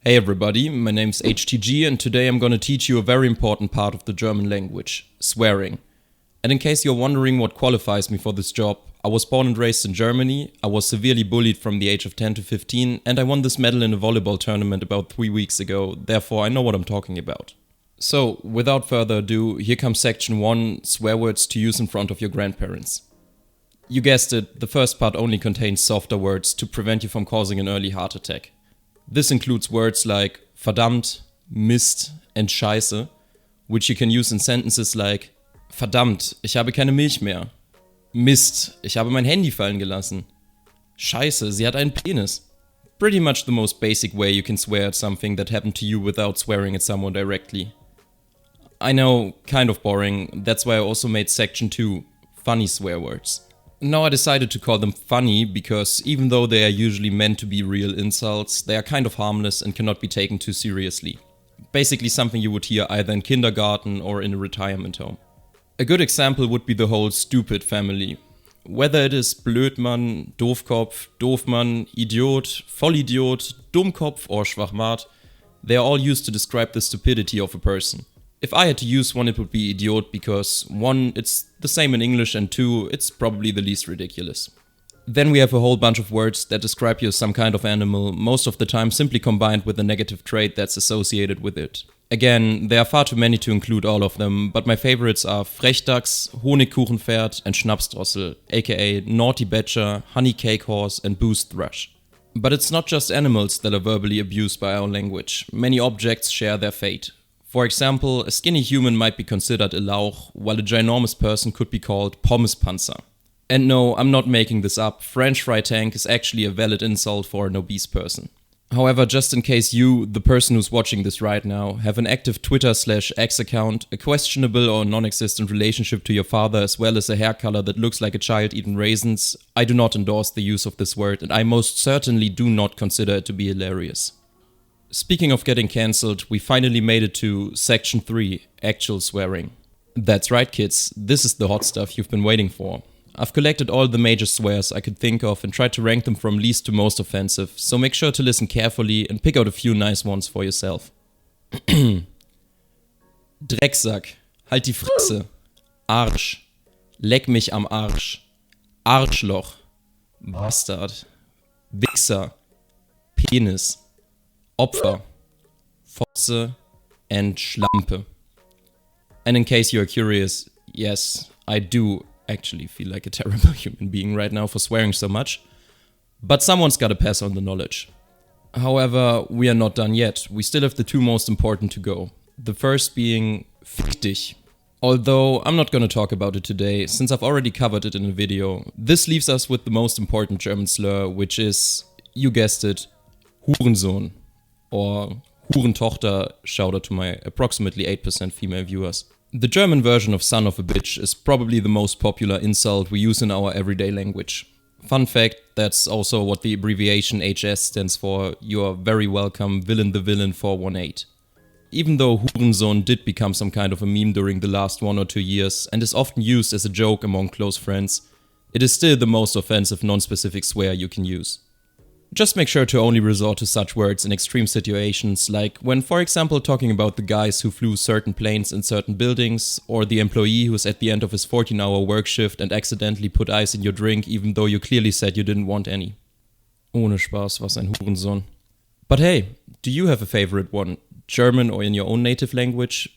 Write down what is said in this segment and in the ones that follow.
Hey everybody, my name's HTG and today I'm gonna teach you a very important part of the German language, swearing. And in case you're wondering what qualifies me for this job, I was born and raised in Germany, I was severely bullied from the age of 10 to 15, and I won this medal in a volleyball tournament about 3 weeks ago, therefore I know what I'm talking about. So, without further ado, here comes section 1, swear words to use in front of your grandparents. You guessed it, the first part only contains softer words to prevent you from causing an early heart attack. This includes words like verdammt, Mist, and Scheiße, which you can use in sentences like verdammt, ich habe keine Milch mehr. Mist, ich habe mein Handy fallen gelassen. Scheiße, sie hat einen Penis. Pretty much the most basic way you can swear at something that happened to you without swearing at someone directly. I know, kind of boring, that's why I also made section 2, funny swear words. Now I decided to call them funny because even though they are usually meant to be real insults, they are kind of harmless and cannot be taken too seriously. Basically something you would hear either in kindergarten or in a retirement home. A good example would be the whole stupid family. Whether it is Blödmann, Doofkopf, Doofmann, Idiot, Vollidiot, Dummkopf or Schwachmat, they are all used to describe the stupidity of a person. If I had to use one, it would be idiot because 1, it's the same in English, and 2, it's probably the least ridiculous. Then we have a whole bunch of words that describe you as some kind of animal, most of the time simply combined with a negative trait that's associated with it. Again, there are far too many to include all of them, but my favorites are Frechdachs, Honigkuchenpferd, and Schnapsdrossel, aka Naughty Badger, Honey Cake Horse, and Boost Thrush. But it's not just animals that are verbally abused by our language, many objects share their fate. For example, a skinny human might be considered a Lauch, while a ginormous person could be called Pommespanzer. And no, I'm not making this up, French fry tank is actually a valid insult for an obese person. However, just in case you, the person who's watching this right now, have an active Twitter/X account, a questionable or non-existent relationship to your father, as well as a hair color that looks like a child eating raisins, I do not endorse the use of this word, and I most certainly do not consider it to be hilarious. Speaking of getting cancelled, we finally made it to section 3, actual swearing. That's right kids, this is the hot stuff you've been waiting for. I've collected all the major swears I could think of and tried to rank them from least to most offensive, so make sure to listen carefully and pick out a few nice ones for yourself. Drecksack, halt die Fresse, Arsch, leck mich am Arsch, Arschloch, Bastard, Wichser, Penis, Opfer, Fotze, and Schlampe. And in case you are curious, yes, I do actually feel like a terrible human being right now for swearing so much. But someone's gotta pass on the knowledge. However, we are not done yet. We still have the 2 most important to go. The first being fick dich. Although I'm not gonna talk about it today, since I've already covered it in a video. This leaves us with the most important German slur, which is, you guessed it, Hurensohn. Or Hurentochter, shout out to my approximately 8% female viewers. The German version of son of a bitch is probably the most popular insult we use in our everyday language. Fun fact, that's also what the abbreviation HS stands for, you're very welcome, Villain the Villain 418. Even though Hurensohn did become some kind of a meme during the last 1 or 2 years and is often used as a joke among close friends, it is still the most offensive non-specific swear you can use. Just make sure to only resort to such words in extreme situations, like when for example talking about the guys who flew certain planes in certain buildings, or the employee who's at the end of his 14-hour work shift and accidentally put ice in your drink even though you clearly said you didn't want any. Ohne Spaß, was ein Hurensohn. But hey, do you have a favorite one, German or in your own native language?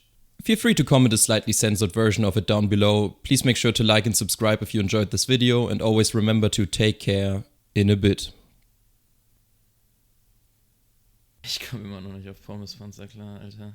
Feel free to comment a slightly censored version of it down below, please make sure to like and subscribe if you enjoyed this video, and always remember to take care in a bit. Ich komme immer noch nicht auf Pommespanzer klar, Alter.